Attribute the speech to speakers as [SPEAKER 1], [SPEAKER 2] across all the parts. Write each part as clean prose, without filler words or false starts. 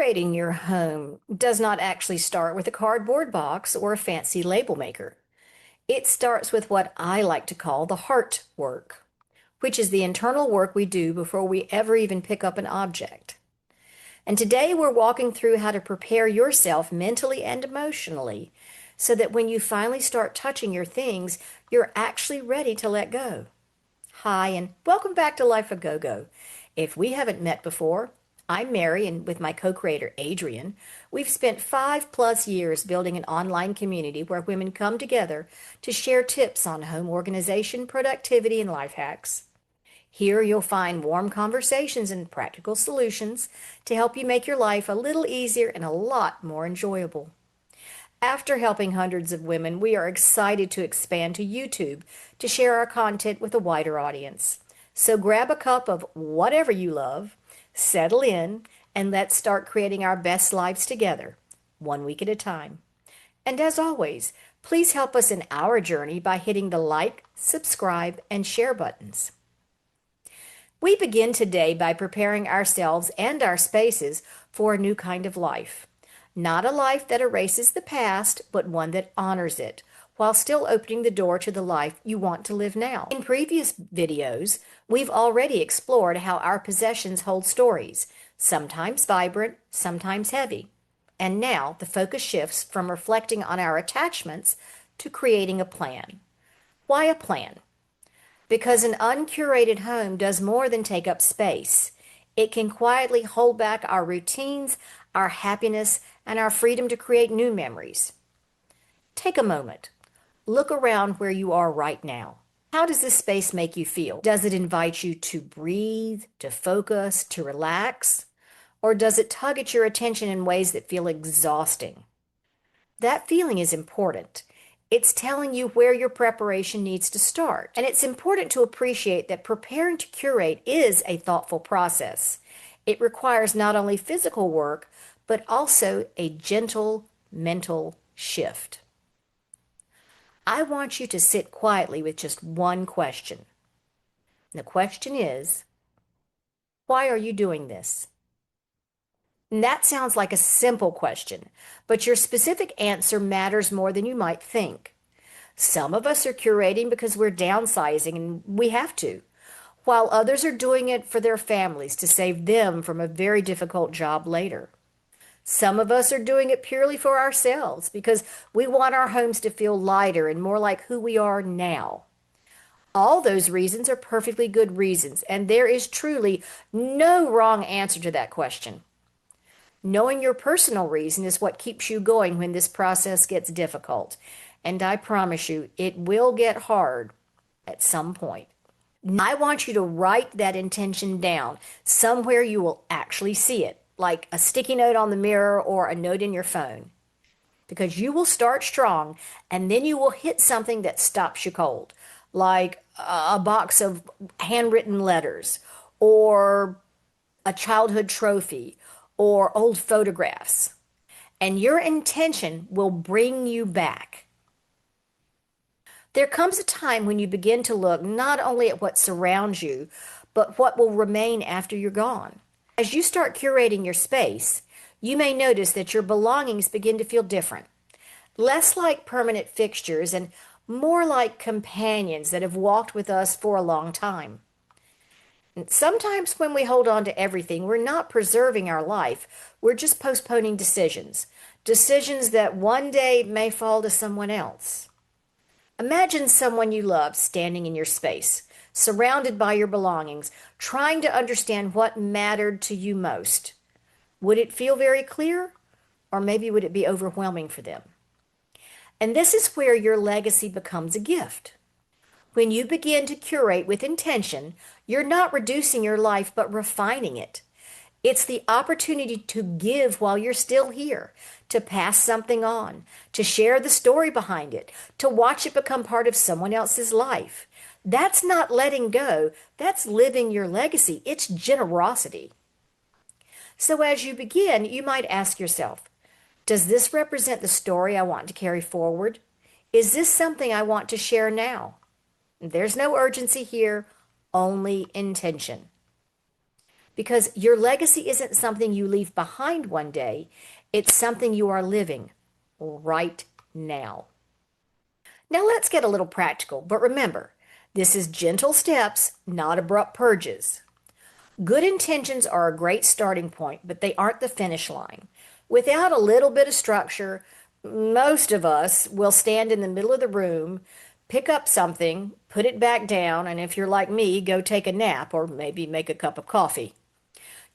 [SPEAKER 1] Curating your home does not actually start with a cardboard box or a fancy label maker. It starts with what I like to call the heart work, which is the internal work we do before we ever even pick up an object. And today we're walking through how to prepare yourself mentally and emotionally so that when you finally start touching your things, you're actually ready to let go. Hi, and welcome back to Life of Gogo. If we haven't met before, I'm Mary, and with my co-creator Adrian, we've spent 5+ years building an online community where women come together to share tips on home organization, productivity, and life hacks. Here you'll find warm conversations and practical solutions to help you make your life a little easier and a lot more enjoyable. After helping hundreds of women, we are excited to expand to YouTube to share our content with a wider audience. So grab a cup of whatever you love, settle in, and let's start creating our best lives together, one week at a time. And as always, please help us in our journey by hitting the like, subscribe, and share buttons. We begin today by preparing ourselves and our spaces for a new kind of life. Not a life that erases the past, but one that honors it, while still opening the door to the life you want to live now. In previous videos, we've already explored how our possessions hold stories, sometimes vibrant, sometimes heavy. And now the focus shifts from reflecting on our attachments to creating a plan. Why a plan? Because an uncurated home does more than take up space. It can quietly hold back our routines, our happiness, and our freedom to create new memories. Take a moment. Look around where you are right now. How does this space make you feel? Does it invite you to breathe, to focus, to relax? Or does it tug at your attention in ways that feel exhausting? That feeling is important. It's telling you where your preparation needs to start. And it's important to appreciate that preparing to curate is a thoughtful process. It requires not only physical work, but also a gentle mental shift. I want you to sit quietly with just one question. The question is, why are you doing this? And that sounds like a simple question, but your specific answer matters more than you might think. Some of us are curating because we're downsizing and we have to, while others are doing it for their families to save them from a very difficult job later. Some of us are doing it purely for ourselves because we want our homes to feel lighter and more like who we are now. All those reasons are perfectly good reasons, and there is truly no wrong answer to that question. Knowing your personal reason is what keeps you going when this process gets difficult. And I promise you, it will get hard at some point. I want you to write that intention down somewhere you will actually see it, like a sticky note on the mirror or a note in your phone. Because you will start strong and then you will hit something that stops you cold, like a box of handwritten letters or a childhood trophy or old photographs. And your intention will bring you back. There comes a time when you begin to look not only at what surrounds you, but what will remain after you're gone. As you start curating your space, you may notice that your belongings begin to feel different, less like permanent fixtures and more like companions that have walked with us for a long time. And sometimes when we hold on to everything, we're not preserving our life, we're just postponing decisions that one day may fall to someone else. Imagine someone you love standing in your space, surrounded by your belongings, trying to understand what mattered to you most. Would it feel very clear? Or maybe would it be overwhelming for them? And this is where your legacy becomes a gift. When you begin to curate with intention, you're not reducing your life, but refining it. It's the opportunity to give while you're still here, to pass something on, to share the story behind it, to watch it become part of someone else's life. That's not letting go. That's living your legacy. It's generosity. So as you begin, you might ask yourself, does this represent the story I want to carry forward? Is this something I want to share now? There's no urgency here, only intention. because your legacy isn't something you leave behind one day, it's something you are living right now. Now let's get a little practical, but remember, this is gentle steps, not abrupt purges. Good intentions are a great starting point, but they aren't the finish line. Without a little bit of structure, most of us will stand in the middle of the room, pick up something, put it back down, and if you're like me, go take a nap or maybe make a cup of coffee.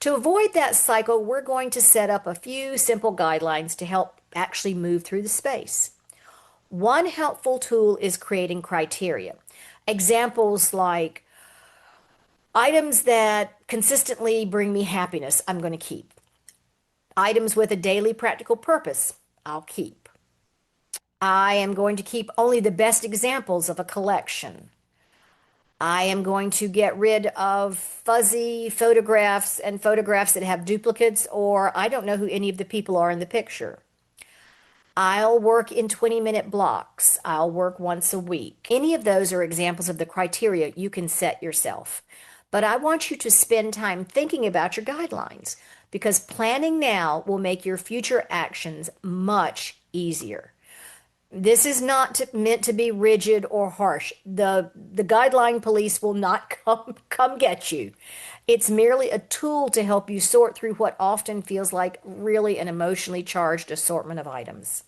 [SPEAKER 1] To avoid that cycle, we're going to set up a few simple guidelines to help actually move through the space. One helpful tool is creating criteria. Examples like items that consistently bring me happiness, I'm going to keep. Items with a daily practical purpose, I'll keep. I am going to keep only the best examples of a collection. I am going to get rid of fuzzy photographs and photographs that have duplicates, or I don't know who any of the people are in the picture. I'll work in 20-minute blocks. I'll work once a week. Any of those are examples of the criteria you can set yourself. But I want you to spend time thinking about your guidelines because planning now will make your future actions much easier. This is not meant to be rigid or harsh. The guideline police will not come get you. It's merely a tool to help you sort through what often feels like really an emotionally charged assortment of items.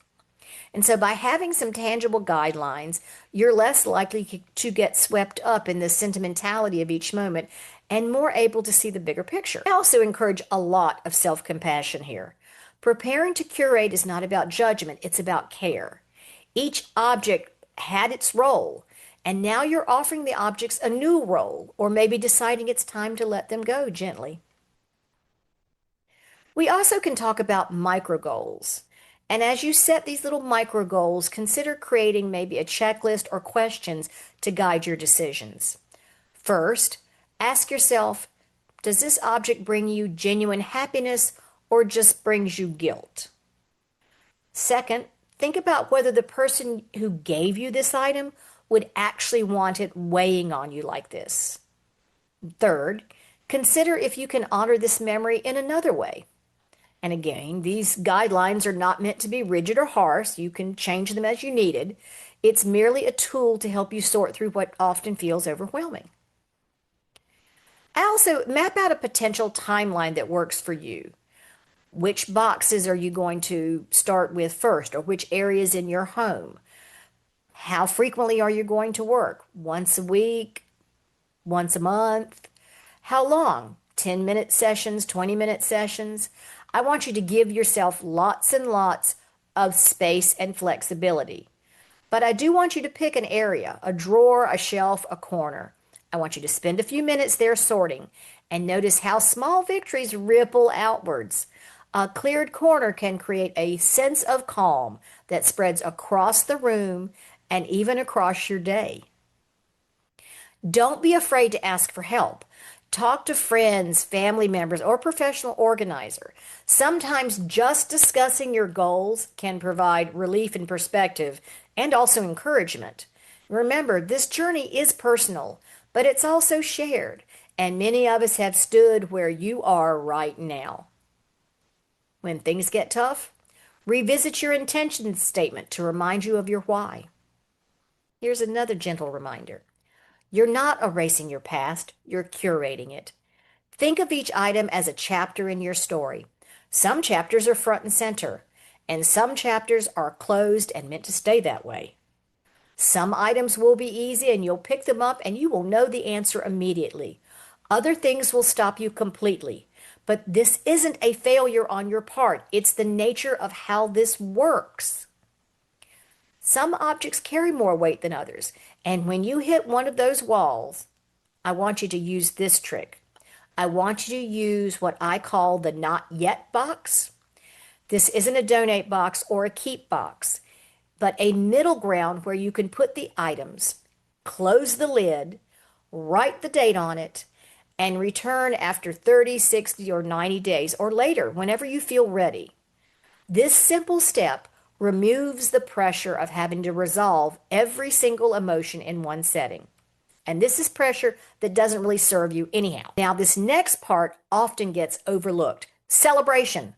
[SPEAKER 1] And so by having some tangible guidelines, you're less likely to get swept up in the sentimentality of each moment and more able to see the bigger picture. I also encourage a lot of self-compassion here. Preparing to curate is not about judgment, it's about care. Each object had its role, and now you're offering the objects a new role, or maybe deciding it's time to let them go gently. We also can talk about micro goals. And as you set these little micro goals, consider creating maybe a checklist or questions to guide your decisions. First, ask yourself, does this object bring you genuine happiness or just brings you guilt? Second, think about whether the person who gave you this item would actually want it weighing on you like this. Third, consider if you can honor this memory in another way. And again, these guidelines are not meant to be rigid or harsh. You can change them as you needed. It's merely a tool to help you sort through what often feels overwhelming. Also, map out a potential timeline that works for you. Which boxes are you going to start with first, or which areas in your home? How frequently are you going to work? Once a week? Once a month? How long? 10-minute sessions, 20-minute sessions? I want you to give yourself lots and lots of space and flexibility. But I do want you to pick an area, a drawer, a shelf, a corner. I want you to spend a few minutes there sorting and notice how small victories ripple outwards. A cleared corner can create a sense of calm that spreads across the room and even across your day. Don't be afraid to ask for help. Talk to friends, family members, or professional organizer. Sometimes just discussing your goals can provide relief and perspective and also encouragement. Remember, this journey is personal, but it's also shared, and many of us have stood where you are right now. When things get tough, revisit your intention statement to remind you of your why. Here's another gentle reminder. You're not erasing your past, you're curating it. Think of each item as a chapter in your story. Some chapters are front and center, and some chapters are closed and meant to stay that way. Some items will be easy and you'll pick them up and you will know the answer immediately. Other things will stop you completely. But this isn't a failure on your part. It's the nature of how this works. Some objects carry more weight than others. And when you hit one of those walls, I want you to use this trick. I want you to use what I call the not yet box. This isn't a donate box or a keep box, but a middle ground where you can put the items, close the lid, write the date on it, and return after 30, 60, or 90 days, or later, whenever you feel ready. This simple step removes the pressure of having to resolve every single emotion in one setting. And this is pressure that doesn't really serve you anyhow. Now, this next part often gets overlooked. Celebration.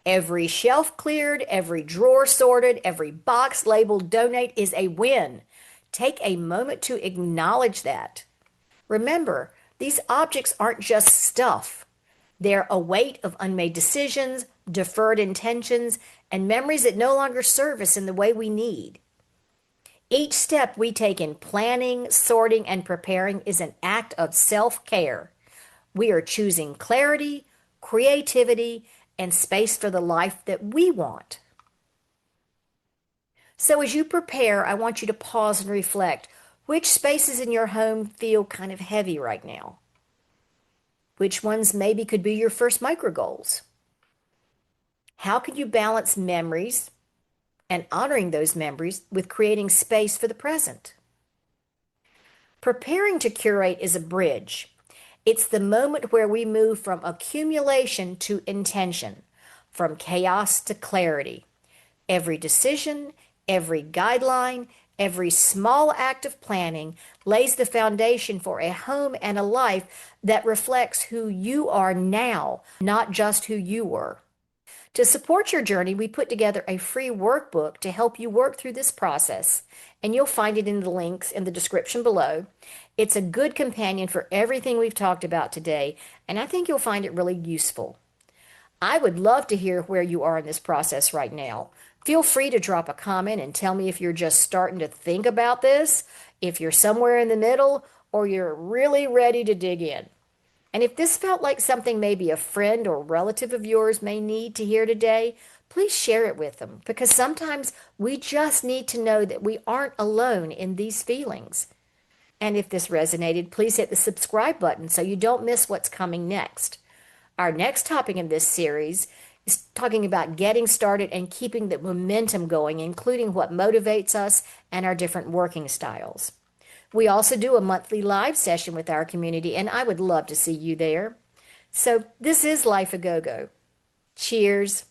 [SPEAKER 1] Every shelf cleared, every drawer sorted, every box labeled donate is a win. Take a moment to acknowledge that. Remember, these objects aren't just stuff. They're a weight of unmade decisions, deferred intentions, and memories that no longer serve us in the way we need. Each step we take in planning, sorting, and preparing is an act of self-care. We are choosing clarity, creativity, and space for the life that we want. So as you prepare, I want you to pause and reflect. Which spaces in your home feel kind of heavy right now? Which ones maybe could be your first micro goals? How can you balance memories and honoring those memories with creating space for the present? Preparing to curate is a bridge. It's the moment where we move from accumulation to intention, from chaos to clarity. Every decision, every guideline, every small act of planning lays the foundation for a home and a life that reflects who you are now, not just who you were. To support your journey, we put together a free workbook to help you work through this process, and you'll find it in the links in the description below. It's a good companion for everything we've talked about today, and I think you'll find it really useful. I would love to hear where you are in this process right now. Feel free to drop a comment and tell me if you're just starting to think about this, if you're somewhere in the middle, or you're really ready to dig in. And if this felt like something maybe a friend or relative of yours may need to hear today, please share it with them, because sometimes we just need to know that we aren't alone in these feelings. And if this resonated, please hit the subscribe button so you don't miss what's coming next. Our next topic in this series is talking about getting started and keeping the momentum going, including what motivates us and our different working styles. We also do a monthly live session with our community, and I would love to see you there. So this is Life a Go-Go. Cheers.